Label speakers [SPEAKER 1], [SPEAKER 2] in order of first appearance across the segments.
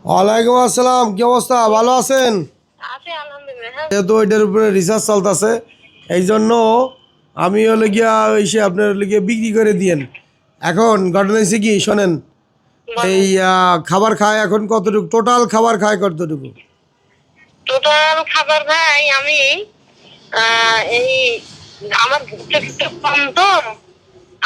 [SPEAKER 1] ওয়ালাইকুম আসসালাম, কি অবস্থা? ভালো আছেন?
[SPEAKER 2] আছে আলহামদুলিল্লাহ। হ্যাঁ,
[SPEAKER 1] যেহেতু এটার উপরে রিসার্চ চলতেছে, এই জন্য আমি হলে গিয়া এসে আপনার হলে গিয়ে বিক্রি করে দিয়েন। এখন ঘটনা হয়েছে কি শোনেন, এই
[SPEAKER 2] বলেন।
[SPEAKER 1] খাবার খায় এখন কতটুকু, টোটাল খাবার খায় কতটুকু?
[SPEAKER 2] টোটাল খাবার ভাই আমি এই আমার ভুট্টা একটু কম তো,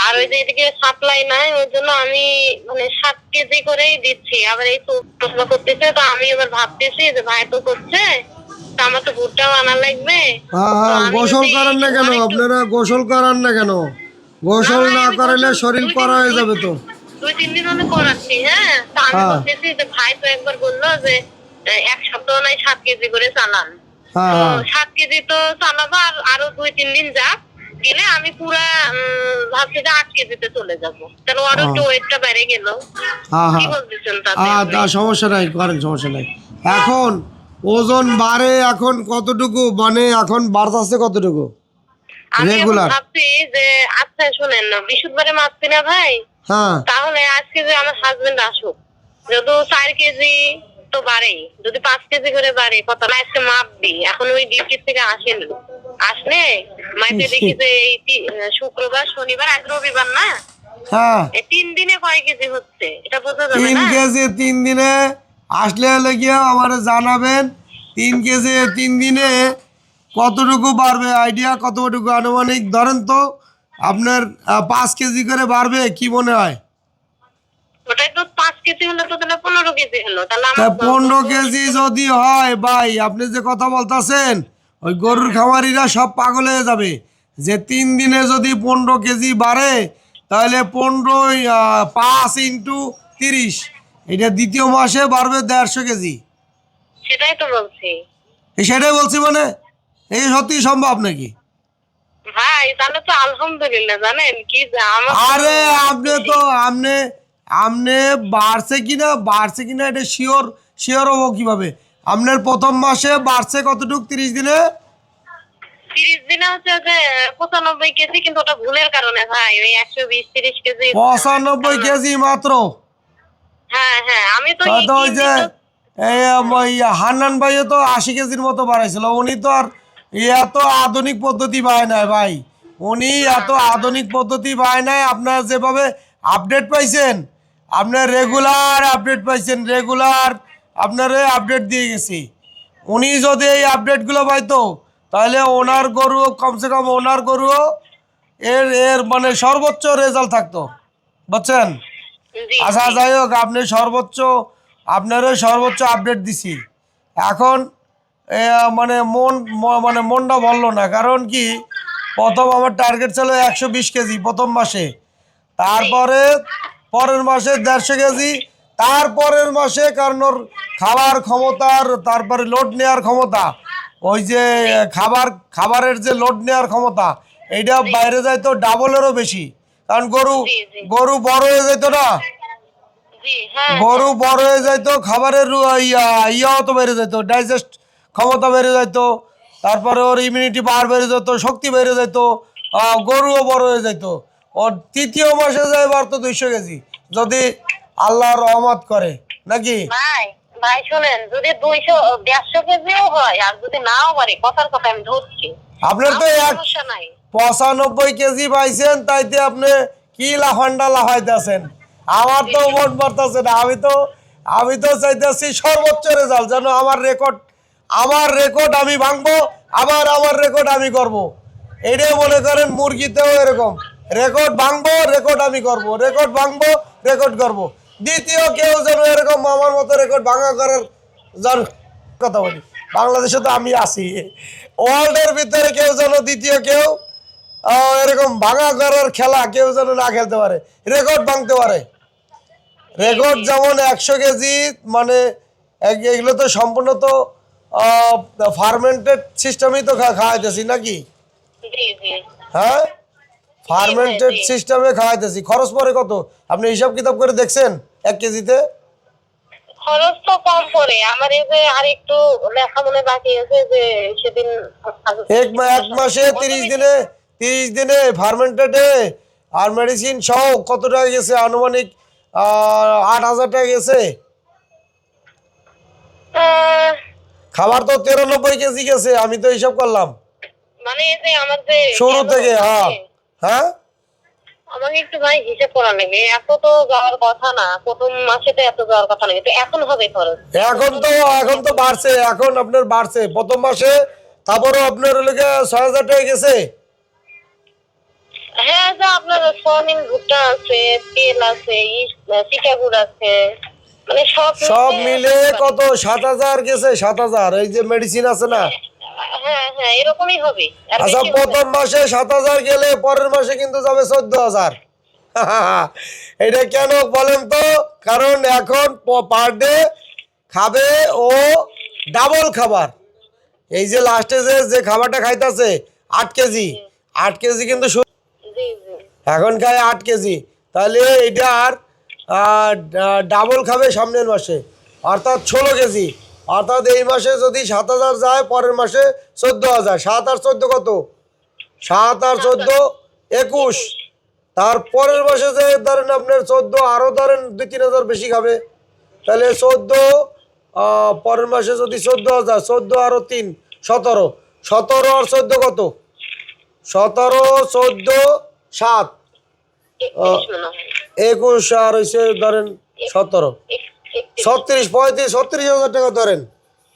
[SPEAKER 2] আর ওই যে এদিকে সাপ্লাই নাই, ওই জন্য আমি মানে 7 কেজি করেই দিচ্ছি। আবার এই তো প্রশ্ন করতেছে, তো আমি এবার ভাবতেছি যে ভাই তো করছে, তো আমার তো ভুট্টাও আনা লাগবে।
[SPEAKER 1] হ্যাঁ
[SPEAKER 2] তো
[SPEAKER 1] হ্যাঁ,
[SPEAKER 2] আমি
[SPEAKER 1] গোসল
[SPEAKER 2] যদি
[SPEAKER 1] করেন না কেন
[SPEAKER 2] আর একটু,
[SPEAKER 1] আপনারা? গোসল করান না কেন?
[SPEAKER 2] না
[SPEAKER 1] গোসল
[SPEAKER 2] ভাই
[SPEAKER 1] না
[SPEAKER 2] আমি
[SPEAKER 1] করাইলে
[SPEAKER 2] গোসল
[SPEAKER 1] শরীর
[SPEAKER 2] দুই তিন
[SPEAKER 1] করা হয়ে
[SPEAKER 2] দুই
[SPEAKER 1] যাবে তো।
[SPEAKER 2] দুই তিন দিন হলে করাচ্ছি। হ্যাঁ, তো আমি
[SPEAKER 1] হ্যাঁ
[SPEAKER 2] বলতেছি যে ভাই তো একবার বললো যে 1 সপ্তাহ নাই 7 কেজি করে চালান।
[SPEAKER 1] হ্যাঁ
[SPEAKER 2] তো
[SPEAKER 1] হ্যাঁ
[SPEAKER 2] 7 কেজি তো চালাবো, আর আরো 2-3 দিন যাক, গেলে আমি পুরা ভাবছি যে 8 কেজিতে চলে যাবো। তাহলে আরো
[SPEAKER 1] হ্যাঁ
[SPEAKER 2] একটু ওয়েটটা বেড়ে গেল।
[SPEAKER 1] হ্যাঁ
[SPEAKER 2] কি
[SPEAKER 1] হ্যাঁ।
[SPEAKER 2] বলতেছেন তাতে আপনি?
[SPEAKER 1] তা সমস্যা নাই, করেন, সমস্যা নাই। এখন ওজন বাড়ে এখন কতটুকু, মানে এখন বাড়তেছে কতটুকু
[SPEAKER 2] আমি এখন
[SPEAKER 1] রেগুলার?
[SPEAKER 2] ভাবছি যে, আচ্ছা শোনেন না, বৃহস্পতিবারে মাপছি না ভাই,
[SPEAKER 1] হ্যাঁ
[SPEAKER 2] তাহলে আজকে যে আমার হাজবেন্ড আসুক, যদি 4 কেজি তো বাড়ে, যদি 5 কেজি করে বাড়ে, কত না আজকে মাপবি। এখন ওই ডিউটি থেকে আসেনি, আসলে মাইপে দেখি যে এই শুক্রবার শনিবার আজ রবিবার না,
[SPEAKER 1] হ্যাঁ।
[SPEAKER 2] এই 3 দিনে কয় কেজি হচ্ছে এটা বোঝা যাবে
[SPEAKER 1] 3
[SPEAKER 2] না।
[SPEAKER 1] কেজি 3 দিনে আসলে হলে গিয়ে আমার জানাবেন। 3 কেজি 3 দিনে কতটুকু বাড়বে, আইডিয়া কতটুকু আনুমানিক ধরেন তো আপনার? 5 কেজি করে বাড়বে কি মনে হয়?
[SPEAKER 2] ওটাই তো 5 কেজি হলো, তো তাহলে 15 কেজি হলো, তাহলে
[SPEAKER 1] তা
[SPEAKER 2] আমার
[SPEAKER 1] 15 কেজি যদি হয় ভাই, আপনি যে কথা বলতেছেন, ওই গরুর খামারিরা সব পাগল হয়ে যাবে। যে 3 দিনে যদি 15 কেজি বাড়ে, তাহলে 15 5 × 30, এটা দ্বিতীয় মাসে বাড়বে 150 কেজি।
[SPEAKER 2] সেটাই তো বলছি
[SPEAKER 1] সেটাই বলছি মানে, এই সত্যি সম্ভব নাকি?
[SPEAKER 2] ভাই। তাহলে তো আলহামদুলিল্লাহ, জানেন কি যে আমার তো
[SPEAKER 1] আরে
[SPEAKER 2] অনেক
[SPEAKER 1] আপনি
[SPEAKER 2] খুশি।
[SPEAKER 1] তো আপনি আপনি বাড়ছে কিনা এটা শিওর হবো কিভাবে? আপনার প্রথম মাসে বাড়ছে কতটুক 30 দিনে?
[SPEAKER 2] 30 দিনে হচ্ছে যে 95 কেজি, কিন্তু ওটা ভুলের কারণে ভাই, ওই 120-30 কেজি।
[SPEAKER 1] 95 কেজি মাত্র?
[SPEAKER 2] হ্যাঁ হ্যাঁ, আমি তো
[SPEAKER 1] তা
[SPEAKER 2] এই
[SPEAKER 1] তো ওই
[SPEAKER 2] তিন
[SPEAKER 1] যে
[SPEAKER 2] দিন তো।
[SPEAKER 1] ওই হান্নান ভাইও তো 80 কেজির মতো বাড়াইছিল। উনি তো আর এত আধুনিক পদ্ধতি পায় নাই ভাই। উনি
[SPEAKER 2] না
[SPEAKER 1] এত
[SPEAKER 2] না না।
[SPEAKER 1] আধুনিক পদ্ধতি পায় নাই। আপনার যেভাবে আপডেট পাইছেন, আপনার রেগুলার আপডেট পাইছেন, রেগুলার আপনারে আপডেট দিয়ে গেছি। উনি যদি এই আপডেটগুলো পাইতো, তাহলে ওনার গরু কমসে কম, ওনার গরুও এর এর মানে সর্বোচ্চ রেজাল্ট থাকতো, বুঝছেন?
[SPEAKER 2] জি
[SPEAKER 1] আচ্ছা
[SPEAKER 2] জি
[SPEAKER 1] যাই হোক, আপনি সর্বোচ্চ, আপনারও সর্বোচ্চ আপডেট দিছি। এখন মানে মানে মনটা বললো না, কারণ কি, প্রথম আমার টার্গেট ছিল 120 কেজি প্রথম মাসে,
[SPEAKER 2] জি
[SPEAKER 1] তারপরে পরের মাসে 150 কেজি, তারপরের মাসে কারণ ওর খাবার ক্ষমতার, তারপরে লোড নেওয়ার ক্ষমতা, ওই যে
[SPEAKER 2] জি
[SPEAKER 1] খাবারের যে লোড নেওয়ার ক্ষমতা, এইটা
[SPEAKER 2] জি
[SPEAKER 1] বাইরে যাইতো ডাবলেরও বেশি। কারণ গরু
[SPEAKER 2] জি জি
[SPEAKER 1] গরু বড় হয়ে যেত না,
[SPEAKER 2] জি। হ্যাঁ
[SPEAKER 1] গরু
[SPEAKER 2] হ্যাঁ
[SPEAKER 1] বড় হয়ে যাইতো, খাবারের ইয়াও তো বেড়ে যেত, ডাইজেস্ট ক্ষমতা বেড়ে যেত, তারপরে ওর ইমিউনিটি পাওয়ার বেড়ে যেত, শক্তি বেড়ে যেত, গরুও বড় হয়ে যেত। ওর তৃতীয় মাসে যায় বাড়তো 200 কেজি, যদি আল্লাহ রহমত করে, নাকি?
[SPEAKER 2] ভাই। ভাই শোনেন, যদি 200-150 কেজিও হয়, আর যদি নাও পারে, কথার কথা আমি ধরছি,
[SPEAKER 1] আপনার তো
[SPEAKER 2] আমার
[SPEAKER 1] এক
[SPEAKER 2] সমস্যা নাই।
[SPEAKER 1] 95 কেজি পাইছেন, তাইতে আপনি কি লাফান্ডা লাফাইতেছেন? আমার তো মন পড়তেছে না। আমি তো চাইতেছি সর্বোচ্চ রেজাল্ট, যেন আমার রেকর্ড আমি ভাঙবো, আবার আমার রেকর্ড আমি করব। এইটাই মনে করেন মুরগিতেও এরকম, রেকর্ড ভাঙবো, রেকর্ড আমি করব, রেকর্ড ভাঙবো, রেকর্ড করব। দ্বিতীয় কেউ যেন এরকম আমার মতো রেকর্ড ভাঙা করার, যার কথা বলি, বাংলাদেশে তো আমি আছি, ওয়ার্ল্ডের ভিতরে কেউ যেন দ্বিতীয় কেউ এরকম ভাঙা করার খেলা কেউ যেন না খেলতে পারে, রেকর্ড ভাঙতে পারে।
[SPEAKER 2] জি
[SPEAKER 1] রেকর্ড
[SPEAKER 2] জি
[SPEAKER 1] যেমন 100 কেজি, মানে এগুলো তো সম্পূর্ণ তো ফার্মেন্টেড সিস্টেমই তো খাওয়াইতেছি নাকি?
[SPEAKER 2] জি জি
[SPEAKER 1] হ্যাঁ,
[SPEAKER 2] জি ভাই
[SPEAKER 1] ফার্মেন্টেড
[SPEAKER 2] জি।
[SPEAKER 1] সিস্টেমে খাওয়াইতেছি। খরচ পড়ে কত, আপনি হিসাব কিতাব করে দেখছেন 1 কেজিতে?
[SPEAKER 2] খরচ তো কম পড়ে আমার, এই যে আর একটু লেখা মনে বাকি আছে, যে সেদিন
[SPEAKER 1] এক মাসে
[SPEAKER 2] কত
[SPEAKER 1] 30
[SPEAKER 2] বেশি।
[SPEAKER 1] দিনে 30 দিনে ফার্মেন্টেডে আর মেডিসিন সহ কত টাকা গেছে আনুমানিক? 8,000 টাকা গেছে। খাবার তো 93 কেজি গেছে, আমি তো হিসাব করলাম
[SPEAKER 2] মানে এই যে আমার যে
[SPEAKER 1] শুরু থেকে। হ্যাঁ হ্যাঁ,
[SPEAKER 2] আমাকে একটু ভাই হিসেব করা লাগবে, এত তো যাওয়ার কথা না, প্রথম মাসে তো এত যাওয়ার কথা না, কিন্তু এখন হবে খরচ।
[SPEAKER 1] এখন তো বাড়ছে, এখন আপনার বাড়ছে প্রথম মাসে, তারপরও আপনার লেগে 6,000 টাকা গেছে।
[SPEAKER 2] হ্যাঁ, যা আপনার সোয়াবিন ভুট্টা আছে, তেল আছে, চিটাগুড় আছে, মানে
[SPEAKER 1] সব মিলে কত 7,000 গেছে, 7,000। এই যে মেডিসিন আছে না।
[SPEAKER 2] হ্যাঁ হ্যাঁ, এরকমই হবে। আর
[SPEAKER 1] আচ্ছা,
[SPEAKER 2] বেশি হবে
[SPEAKER 1] প্রথম
[SPEAKER 2] না।
[SPEAKER 1] মাসে 7,000 গেলে পরের মাসে কিন্তু যাবে 14,000। এটা কেন বলেন তো? কারণ এখন পার ডে খাবে ও ডাবল খাবার। এই যে লাস্টে যে খাবারটা খাইতেছে 8 কেজি, 8 কেজি কিন্তু
[SPEAKER 2] জি জি।
[SPEAKER 1] এখন খায় 8 কেজি। তাহলে এটা আর ডাবল খাবে সামনের মাসে, অর্থাৎ 16 কেজি। অর্থাৎ এই মাসে যদি 7,000 যায়, পরের মাসে 14,000। 7 আর 14 কত? 7 আর 14 21। তারপরের মাসে যে ধরেন আপনার 14, আরও ধরেন 2-3,000 বেশি খাবে। তাহলে 14, পরের মাসে যদি 14,000, 14 আরও 3, 17। 17 আর 14 কত? 17, 14, 7,
[SPEAKER 2] 31 মনে হয়।
[SPEAKER 1] 21 আর হয়েছে ধরেন 17, 36, 35, 36,000 টাকা ধরেন।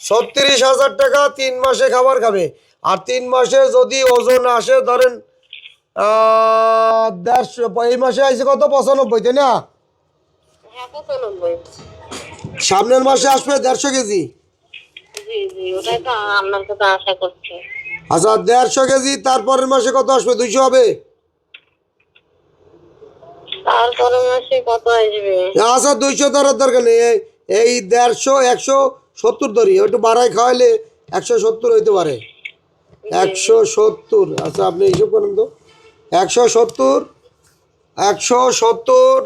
[SPEAKER 1] 36,000 টাকা 3 মাসে খাবার খাবে। আর 3 মাসে যদি ওজন আসে ধরেন 150, এই মাসে আসছে কত? 95, তাই না?
[SPEAKER 2] হ্যাঁ, 95।
[SPEAKER 1] সামনের মাসে আসবে 150 কেজি।
[SPEAKER 2] জি জি, ওটাই তো আপনার কাছে আশা করছি।
[SPEAKER 1] আচ্ছা, 150 কেজি। তারপরের মাসে কত আসবে? 200 হবে।
[SPEAKER 2] তারপরে মাসে কত আসবে?
[SPEAKER 1] আচ্ছা, 200 ধরার দরকার নেই। এই 150, 170 ধরি, একটু বাড়াই খাওয়াইলে 170 হইতে পারে। 170। আচ্ছা, আপনি হিসেব করেন তো। 170, 170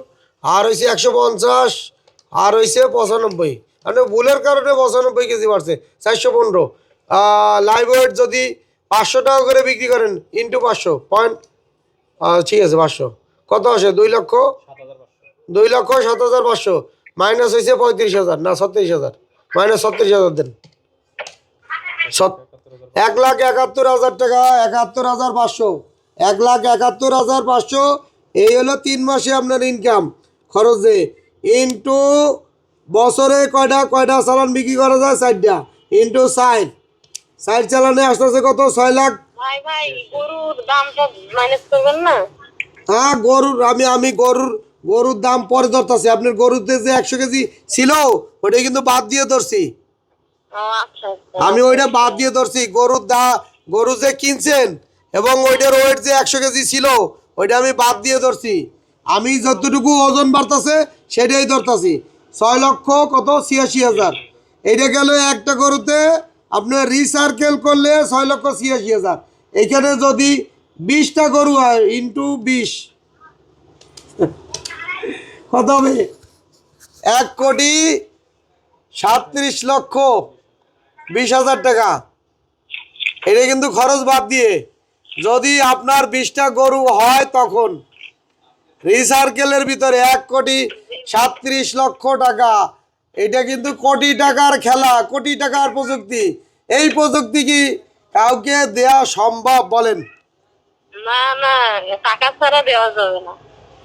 [SPEAKER 1] আর হয়েছে 150, আর হয়েছে 95। মানে ভুলের কারণে 95 কেজি বাড়ছে। 415। লাইভ ওয়েট যদি 500 টাকা করে বিক্রি করেন, ইন্টু 500 পয়েন্ট, ঠিক আছে 500 কত আসে? 2,07,500। মাইনাস হয়েছে 35,000 না 36,000, মাইনাস 36,000 দেন। 1,71,000 টাকা, 71,500, 1,71,500। এই হলো 3 মাসে আপনার ইনকাম খরচে। ইন্টু বছরে কয়টা চালান বিক্রি করা যায়? 4টা। ইন্টু 4 চালানে আসতেছে কত? 6 লাখ।
[SPEAKER 2] ভাই ভাই, গরুর দামটা মাইনাস করবেন না?
[SPEAKER 1] হ্যাঁ, আমি গরুর দাম পরে ধরতেছি। আপনার গরুতে যে 100 কেজি ছিল, ওটা কিন্তু বাদ দিয়ে ধরছি।
[SPEAKER 2] ও আচ্ছা আচ্ছা।
[SPEAKER 1] আমি ওইটা বাদ দিয়ে ধরছি। গরু যে কিনছেন এবং ওইটার ওয়েট যে 100 কেজি ছিল, ওইটা আমি বাদ দিয়ে ধরছি। আমি যতটুকু ওজন বাড়তেছে সেটাই ধরতেছি। 6 লক্ষ কত? 86,000। এইটা গেল একটা গরুতে। আপনার রিসার্কেল করলে 6,86,000। এইখানে যদি 20টা গরু হয়, ইন্টু 20 কত হবে? 1,37,20,000 টাকা। এটা কিন্তু খরচ বাদ দিয়ে। যদি আপনার 20টা গরু হয়, তখন রিসার্কেলের ভিতরে 1,37,00,000 টাকা। এটা কিন্তু কোটি টাকার খেলা, কোটি টাকার প্রযুক্তি। এই প্রযুক্তি কি কাউকে দেয়া সম্ভব বলেন?
[SPEAKER 2] না না, টাকা ছাড়া দেওয়া যাবে না।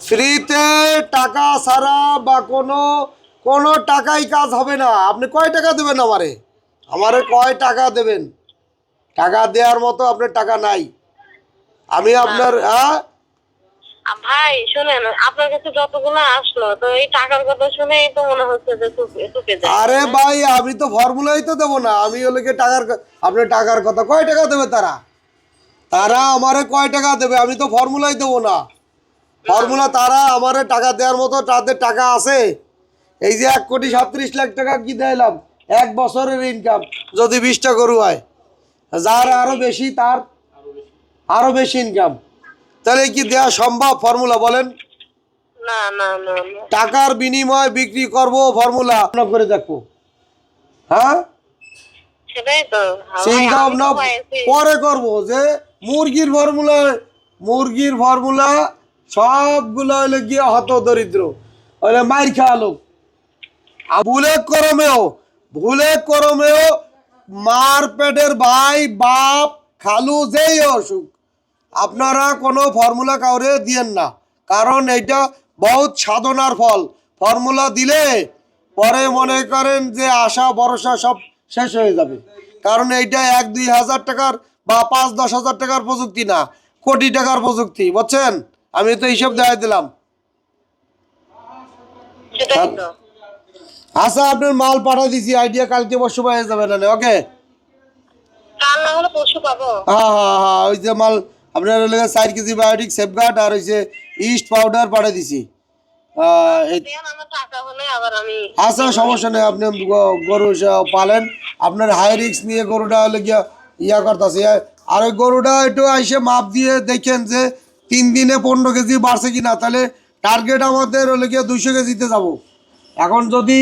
[SPEAKER 1] ফ্রিতে টাকা ছাড়া বা কোনো টাকাই কাজ হবে না। আপনি কয় টাকা দেবেন আমারে কয় টাকা দেবেন? টাকা দেওয়ার মতো আপনার টাকা নাই। আমি আপনার
[SPEAKER 2] ভাই শুনেন, আপনার কাছে যতগুলো আসলো, তো এই টাকার কথা শুনেই তো মনে হচ্ছে যে চুপে যায়।
[SPEAKER 1] আরে ভাই, আমি তো ফর্মুলাই তো দেবো না। আমি হলে কি আপনার টাকার কথা কয় টাকা দেবে তারা আমারে কয় টাকা দেবে? আমি তো ফর্মুলাই দেবো না। ফর্মুলা তারা আমারে টাকা দেওয়ার মতো তাদের টাকা আছে? এই যে 1,37,00,000 টাকা কি দিলাম, 1 বছরের ইনকাম যদি 20টা গরু হয়, যার আরো বেশি তার আরো বেশি ইনকাম। তাহলে কি দেওয়া সম্ভব ফর্মুলা বলেন?
[SPEAKER 2] না না না না,
[SPEAKER 1] টাকার বিনিময়ে বিক্রি করব ফর্মুলা করে দেখবো। হ্যাঁ,
[SPEAKER 2] সেটাই তো। ভাই,
[SPEAKER 1] চিন্তা
[SPEAKER 2] আমি
[SPEAKER 1] ভাবনা
[SPEAKER 2] তো পাইছি।
[SPEAKER 1] পরে করব যে মুরগির ফর্মুলা সবগুলো হইলে গিয়ে হত দরিদ্র, হইলে মাইর খাওয়া লোক। বুলেট করমেও ভুলে করমেও মার পেটের ভাই বাপ খালু যেই অসুখ আপনারা কোনো ফর্মুলা কাউরে দিয়েন না, কারণ এইটা বহুত সাধনার ফল। ফর্মুলা দিলে পরে মনে করেন যে আশা ভরসা সব শেষ হয়ে যাবে, কারণ এইটা 1-2 হাজার টাকার বা 5-10 হাজার টাকার প্রযুক্তি না, কোটি টাকার প্রযুক্তি, বুঝছেন? আমি তো হিসাব দেখাই দিলাম।
[SPEAKER 2] সেটাই তো।
[SPEAKER 1] আচ্ছা, আপনার মাল পাঠা দিছি, আইডিয়া কালকে পরশু পাওয়া যাবে না? ওকে,
[SPEAKER 2] কাল না হলে পরশু পাবো।
[SPEAKER 1] হ্যাঁ হ্যাঁ হ্যাঁ, ওই যে মাল আপনার 4 কেজি বায়োটিক সেফগার্ড আর হচ্ছে ইস্ট পাউডার পাঠা দিছি।
[SPEAKER 2] দেন আমার টাকা হলে আবার আমি।
[SPEAKER 1] আচ্ছা, সমস্যা নেই, আপনি গরু পালেন, আপনার হাই রিক্স নিয়ে গরুটা হলে গিয়া ইয়া করতেছে। আর ওই গরুটা একটু এসে মাপ দিয়ে দেখেন যে 3 দিনে 15 কেজি বাড়ছে কিনা, তাহলে টার্গেট আমাদের হলে গিয়া 200 কেজিতে যাব। এখন যদি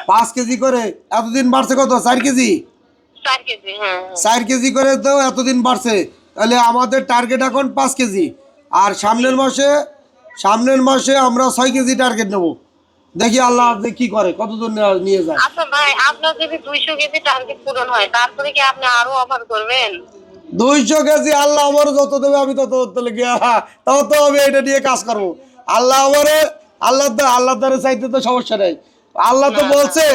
[SPEAKER 1] 5 কেজি করে এতদিন বাড়ছে কত, 4 কেজি,
[SPEAKER 2] 4 কেজি। হ্যাঁ
[SPEAKER 1] 4 কেজি করে তো এতদিন বাড়ছে, তাহলে আমাদের টার্গেট এখন 5 কেজি। আর সামনের মাসে আমরা 6 কেজি টার্গেট নেব। দেখি আল্লাহ যে কি করে, কতদূর নিয়ে যায়।
[SPEAKER 2] আচ্ছা ভাই, আপনার যদি 200 কেজি টার্গেট পূরণ হয় তারপরে কি আপনি আরো অফার করবেন?
[SPEAKER 1] 200 কেজি আল্লাহ আমার যত দেবে আমি তত গিয়া তত আমি এটা নিয়ে কাজ করব। আল্লাহ আমারে আল্লাহ দ্বারা চাইতে তো সমস্যা নেই। আল্লাহ তো বলছে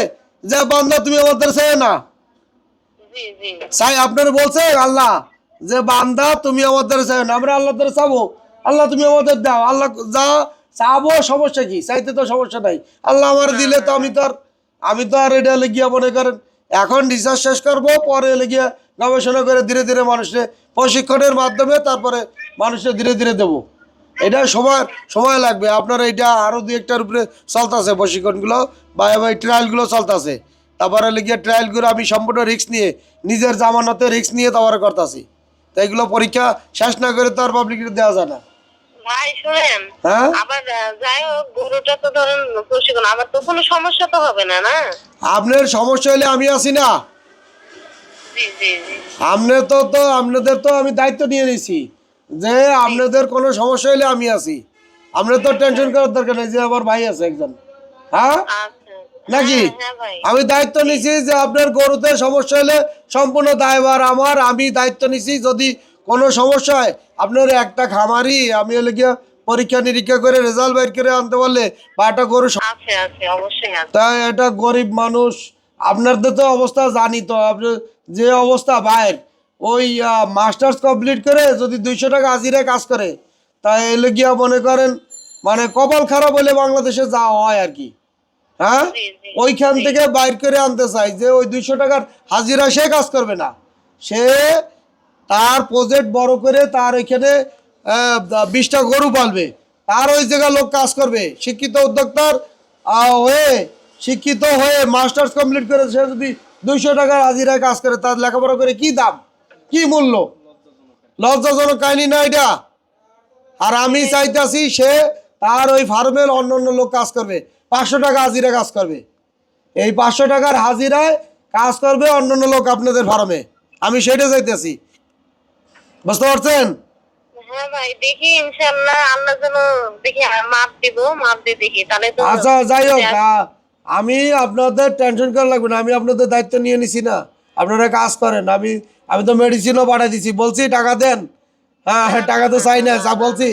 [SPEAKER 1] যে বান্দা তুমি আমার দ্বারা চাই না,
[SPEAKER 2] জি জি।
[SPEAKER 1] চাই আপনার বলছে আল্লাহ যে বান্দা তুমি আমার দ্বারা চাই না, আমরা আল্লাহ দ্বারা চাবো, আল্লাহ তুমি আমাদের দাও, আল্লাহ যা চাবো সমস্যা কি, চাইতে তো সমস্যা নাই। আল্লাহ আমার দিলে তো আমি তো আর এটা লেগিয়া মনে করেন এখন রিসার্চ শেষ করবো, পরে লেগিয়া গবেষণা করে ধীরে ধীরে মানুষের প্রশিক্ষণের মাধ্যমে তারপরে মানুষের ধীরে ধীরে দেবো। এটা সময় লাগবে। আপনার এটা আরও 2-1টার উপরে চলতেছে প্রশিক্ষণগুলো বা ট্রায়ালগুলো চলতেছে। তারপরে লেগিয়া ট্রায়ালগুলো আমি সম্পূর্ণ রিস্ক নিয়ে নিজের জামানতে রিস্ক নিয়ে তারপরে করতেছি। তো এগুলো পরীক্ষা শেষ না করে তো আর পাবলিকে দেওয়া যায় না।
[SPEAKER 2] ভাই শুনেন,
[SPEAKER 1] হ্যাঁ,
[SPEAKER 2] আবার যাই হোক গরুটা তো ধরেন প্রশিক্ষণ, আবার তো কোনো সমস্যা তো হবে না না?
[SPEAKER 1] আপনার সমস্যা হলে আমি আছি না,
[SPEAKER 2] জি জি জি।
[SPEAKER 1] আপনাদের তো আমি দায়িত্ব নিয়ে নিয়েছি যে আপনাদের কোনো সমস্যা হলে আমি আছি। আপনার তো টেনশন করার দরকার নেই যে আমার ভাই আছে একজন, হ্যাঁ
[SPEAKER 2] আচ্ছা।
[SPEAKER 1] নাকি?
[SPEAKER 2] হ্যাঁ হ্যাঁ ভাই।
[SPEAKER 1] আমি দায়িত্ব নিছি যে আপনার গরুতে সমস্যা হলে সম্পূর্ণ দায়ভার আমার, আমি দায়িত্ব নিছি। যদি কোনো সমস্যা হয় আপনার একটা খামারি আমি হলে গিয়ে পরীক্ষা নিরীক্ষা করে রেজাল্ট বের করে আনতে পারলে বা একটা গরু
[SPEAKER 2] আছে আছে, অবশ্যই আছে।
[SPEAKER 1] তাই এটা গরিব মানুষ, আপনাদের তো অবস্থা জানি তো, আপনার যে অবস্থা ভাইয়ের, ওই মাস্টার্স কমপ্লিট করে যদি 200 টাকা হাজিরায় কাজ করে, তাই এলে গিয়া মনে করেন মানে কপাল খারাপ হলে বাংলাদেশে যা হয় আর কি, হ্যাঁ,
[SPEAKER 2] জি জি
[SPEAKER 1] ওইখান
[SPEAKER 2] জি।
[SPEAKER 1] থেকে বাইর করে আনতে চাই যে ওই 200 টাকার হাজিরা সে কাজ করবে না, সে তার প্রজেক্ট বড় করে তার এখানে 20টা গরু পালবে, তার ওই জায়গা লোক কাজ করবে, শিক্ষিত উদ্যোক্তার হয়ে শিক্ষিত হয়ে মাস্টার্স কমপ্লিট করে সে যদি 200 টাকার হাজিরায় কাজ করে, তার লেখাপড়া করে কি দাম, কি মূল্য, লজ্জাজনক কাহিনী না এটা? আর আমি চাইতেছি সে তার ওই ফার্মের অন্য অন্য লোক কাজ করবে, 500 টাকা হাজিরা কাজ করবে, এই 500 টাকার হাজিরায় কাজ করবে অন্য অন্য লোক আপনাদের ফার্মে, আমি সেটা চাইতেছি, বুঝতে পারছেন?
[SPEAKER 2] হ্যাঁ ভাই, দেখি ইনশাআল্লাহ আল্লাহ যেন দেখি মাপ দিব, মাপ দিয়ে দেখি তাহলে তো।
[SPEAKER 1] আচ্ছা, যাই হোক, আমি আপনাদের টেনশন করা লাগবে না, আমি আপনাদের দায়িত্ব নিয়ে নিছি না, আপনারা কাজ করেন। আমি তো মেডিসিনও পাঠিয়ে দিছি, বলছি টাকা দেন, হ্যাঁ হ্যাঁ, টাকা তো চাই না, যা বলছি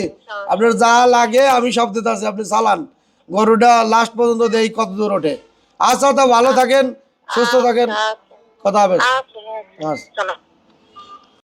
[SPEAKER 1] আপনার যা লাগে আমি সব দিতে আছি, আপনি চালান গরুটা লাস্ট পর্যন্ত দেই কত দূর ওঠে। আচ্ছা, তো ভালো থাকেন, সুস্থ থাকেন,
[SPEAKER 2] আচ্ছা
[SPEAKER 1] কথা হবে।
[SPEAKER 2] আচ্ছা আচ্ছা,
[SPEAKER 1] আচ্ছা।
[SPEAKER 2] চলো।